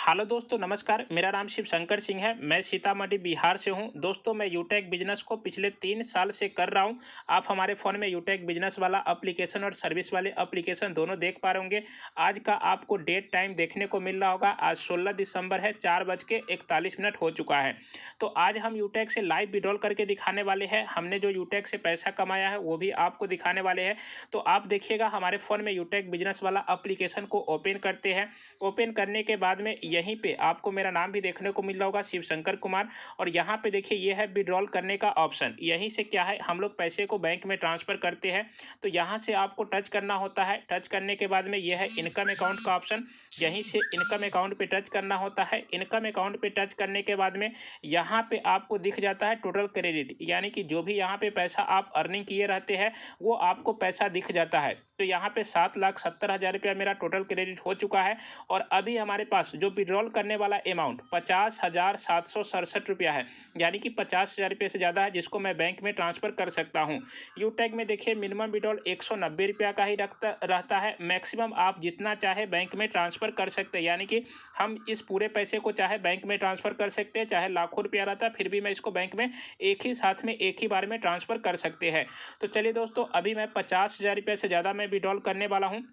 Hello दोस्तों, नमस्कार। मेरा नाम शिव शंकर सिंह है। मैं सीतामढ़ी बिहार से हूं। दोस्तों, मैं यूटेक बिजनेस को पिछले 3 साल से कर रहा हूं। आप हमारे फ़ोन में यूटेक बिजनेस वाला एप्लीकेशन और सर्विस वाले एप्लीकेशन दोनों देख पा रहे होंगे। आज का आपको डेट टाइम देखने को मिल रहा होगा। आज 16 दिसंबर है, 4:41 हो चुका है। तो आज हम यूटेक से लाइव विड्रॉल करके दिखाने वाले हैं। हमने जो यूटेक से पैसा कमाया है वो भी आपको दिखाने वाले हैं। तो आप देखिएगा, हमारे फ़ोन में यूटेक बिजनेस वाला एप्लीकेशन को ओपन करते हैं। ओपन करने के बाद में यहीं पे आपको मेरा नाम भी देखने को मिल रहा होगा, शिव शंकर कुमार। और यहाँ पे देखिए, ये है विड्रॉल करने का ऑप्शन। यहीं से क्या है, हम लोग पैसे को बैंक में ट्रांसफ़र करते हैं। तो यहाँ से आपको टच करना होता है। टच करने के बाद में ये है इनकम अकाउंट का ऑप्शन। यहीं से इनकम अकाउंट पे टच करना होता है। इनकम अकाउंट पे टच करने के बाद में यहाँ पे आपको दिख जाता है टोटल क्रेडिट, यानी कि जो भी यहाँ पे पैसा आप अर्निंग किए रहते हैं वो आपको पैसा दिख जाता है। तो यहाँ पे 7,70,000 रुपया मेरा टोटल क्रेडिट हो चुका है। और अभी हमारे पास जो विड्रॉल करने वाला अमाउंट 50,767 रुपया है, यानी कि 50,000 रुपये से ज़्यादा है, जिसको मैं बैंक में ट्रांसफ़र कर सकता हूँ। यूटेक में देखिए, मिनिमम विड्रॉल 190 रुपया का ही रहता है। मैक्सिमम आप जितना चाहे बैंक में ट्रांसफ़र कर सकते हैं, यानी कि हम इस पूरे पैसे को चाहे बैंक में ट्रांसफ़र कर सकते हैं, चाहे लाखों रुपया रहता है फिर भी मैं इसको बैंक में एक ही साथ में एक ही बार में ट्रांसफ़र कर सकते हैं। तो चलिए दोस्तों, अभी मैं 50,000 रुपये से ज़्यादा मैं विड्रॉल करने वाला हूँ।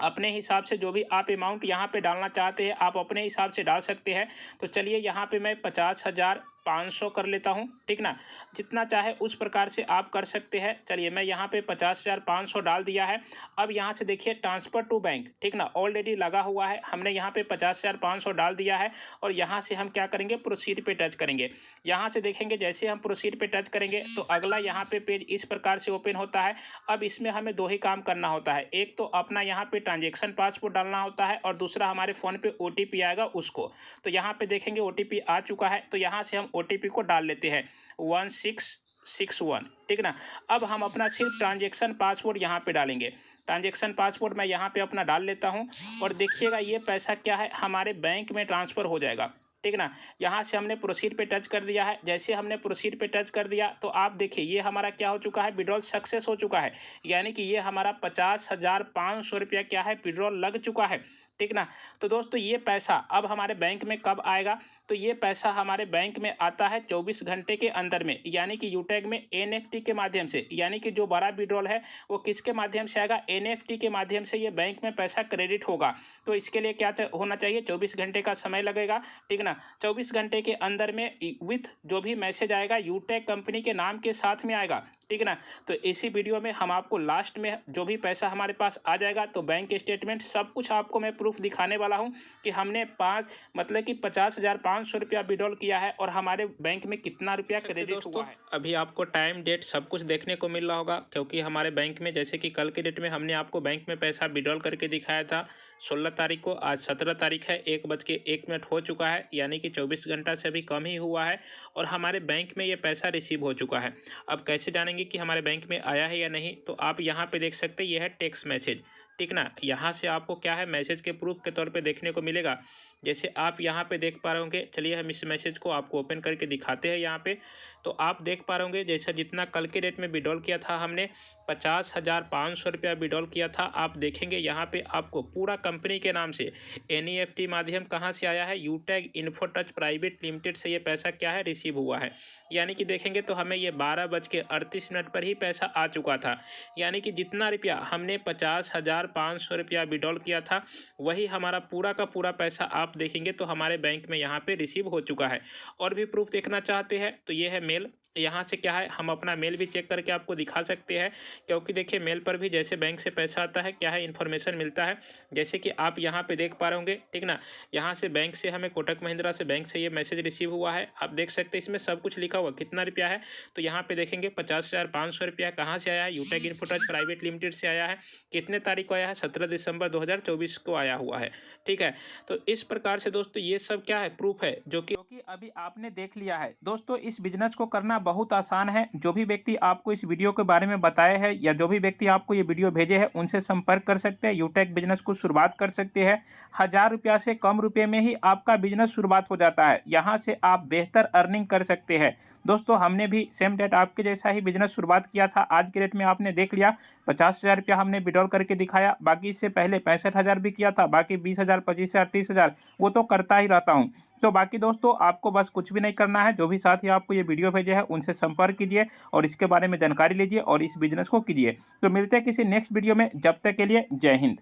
अपने हिसाब से जो भी आप अमाउंट यहाँ पे डालना चाहते हैं, आप अपने हिसाब से डाल सकते हैं। तो चलिए, यहाँ पे मैं 50,500 कर लेता हूँ, ठीक ना। जितना चाहे उस प्रकार से आप कर सकते हैं। चलिए, मैं यहाँ पे 50,500 डाल दिया है। अब यहाँ से देखिए, ट्रांसफ़र टू बैंक, ठीक ना, ऑलरेडी लगा हुआ है। हमने यहाँ पे 50,500 डाल दिया है। और यहाँ से हम क्या करेंगे, प्रोसीड पे टच करेंगे। यहाँ से देखेंगे, जैसे हम प्रोसीड पे टच करेंगे तो अगला यहाँ पे पेज इस प्रकार से ओपन होता है। अब इसमें हमें दो ही काम करना होता है। एक तो अपना यहाँ पे ट्रांजेक्शन पासवर्ड डालना होता है, और दूसरा हमारे फ़ोन पे ओटीपी आएगा उसको। तो यहाँ पे देखेंगे ओटीपी आ चुका है, तो यहाँ से हम ओटीपी को डाल लेते हैं 1661, ठीक ना। अब हम अपना सिर्फ ट्रांजेक्शन पासवर्ड यहाँ पे डालेंगे। ट्रांजेक्शन पासवर्ड मैं यहाँ पे अपना डाल लेता हूँ। और देखिएगा, ये पैसा क्या है, हमारे बैंक में ट्रांसफ़र हो जाएगा, ठीक ना। यहाँ से हमने प्रोसीड पे टच कर दिया है। जैसे हमने प्रोसीड पे टच कर दिया तो आप देखिए, ये हमारा क्या हो चुका है, विड्रॉल सक्सेस हो चुका है। यानी कि ये हमारा 50,500 रुपया क्या है, विड्रॉल लग चुका है, ठीक ना। तो दोस्तों, ये पैसा अब हमारे बैंक में कब आएगा, तो ये पैसा हमारे बैंक में आता है 24 घंटे के अंदर में। यानी कि यूटेक में एनएफटी के माध्यम से, यानी कि जो बड़ा विड्रॉल है वो किसके माध्यम से आएगा, एनएफटी के माध्यम से ये बैंक में पैसा क्रेडिट होगा। तो इसके लिए क्या होना चाहिए, 24 घंटे का समय लगेगा, ठीक ना। 24 घंटे के अंदर में विथ जो भी मैसेज आएगा यूटेक कंपनी के नाम के साथ में आएगा, ठीक ना। तो इसी वीडियो में हम आपको लास्ट में जो भी पैसा हमारे पास आ जाएगा, तो बैंक स्टेटमेंट सब कुछ आपको मैं प्रूफ दिखाने वाला हूं कि हमने 50,500 रुपया विड्रॉल किया है और हमारे बैंक में कितना रुपया क्रेडिट हुआ है। अभी आपको टाइम डेट सब कुछ देखने को मिल रहा होगा, क्योंकि हमारे बैंक में, जैसे कि कल के डेट में हमने आपको बैंक में पैसा विड्रॉल करके दिखाया था 16 तारीख को। आज 17 तारीख है, 1:01 हो चुका है, यानी कि 24 घंटा से भी कम ही हुआ है। और हमारे बैंक में ये पैसा रिसीव हो चुका है। अब कैसे जानेंगे कि हमारे बैंक में आया है या नहीं, तो आप यहाँ पे देख सकते हैं, ये है टेक्स्ट मैसेज, ठीक ना। यहाँ से आपको क्या है, मैसेज के प्रूफ के तौर पे देखने को मिलेगा। जैसे आप यहाँ पे देख पा रहे होंगे। चलिए, हम इस मैसेज को आपको ओपन करके दिखाते हैं यहाँ पे। तो आप देख पा रहे होंगे, जैसा जितना कल के डेट में विड्रॉल किया था हमने 50,500 रुपया विड्रॉल किया था। आप देखेंगे यहाँ पे आपको पूरा कंपनी के नाम से एनईएफटी माध्यम कहाँ से आया है, यूटेक इन्फोटच प्राइवेट लिमिटेड से ये पैसा क्या है, रिसीव हुआ है। यानी कि देखेंगे तो हमें ये 12:38 पर ही पैसा आ चुका था। यानी कि जितना रुपया हमने 50,500 रुपया विड्रॉल किया था, वही हमारा पूरा का पूरा पैसा आप देखेंगे तो हमारे बैंक में यहाँ पे रिसीव हो चुका है। और भी प्रूफ देखना चाहते हैं तो ये है मेल। यहाँ से क्या है, हम अपना मेल भी चेक करके आपको दिखा सकते हैं, क्योंकि देखिए, मेल पर भी जैसे बैंक से पैसा आता है, क्या है, इन्फॉर्मेशन मिलता है। जैसे कि आप यहाँ पे देख पा रहे होंगे, ठीक ना। यहाँ से बैंक से हमें कोटक महिंद्रा से बैंक से ये मैसेज रिसीव हुआ है। आप देख सकते हैं, इसमें सब कुछ लिखा हुआ कितना रुपया है। तो यहाँ पे देखेंगे 50,500 रुपया कहाँ से आया है, यूटेक इन्फोटच प्राइवेट लिमिटेड से आया है। कितने तारीख को आया है, 17 दिसंबर 2024 को आया हुआ है, ठीक है। तो इस प्रकार से दोस्तों, ये सब क्या है, प्रूफ है, जो कि अभी आपने देख लिया है। दोस्तों, इस बिजनेस को करना बहुत आसान है। जो भी व्यक्ति आपको इस वीडियो के बारे में बताया है या जो भी व्यक्ति आपको ये वीडियो भेजे हैं उनसे संपर्क कर सकते हैं। यूटेक बिजनेस को शुरुआत कर सकते हैं। 1000 रुपया से कम रुपये में ही आपका बिजनेस शुरुआत हो जाता है। यहाँ से आप बेहतर अर्निंग कर सकते हैं। दोस्तों हमने भी सेम डेट आपके जैसा ही बिजनेस शुरुआत किया था। आज के रेट में आपने देख लिया 50,000 रुपया हमने विड्रॉल करके दिखाया। बाकी इससे पहले 65,000 भी किया था। बाकी 20,000, 25,000, 30,000 वो तो करता ही रहता हूँ। तो बाकी दोस्तों आपको बस कुछ भी नहीं करना है। जो भी साथी आपको ये वीडियो भेजे हैं उनसे संपर्क कीजिए और इसके बारे में जानकारी लीजिए और इस बिजनेस को कीजिए। तो मिलते हैं किसी नेक्स्ट वीडियो में। जब तक के लिए जय हिंद।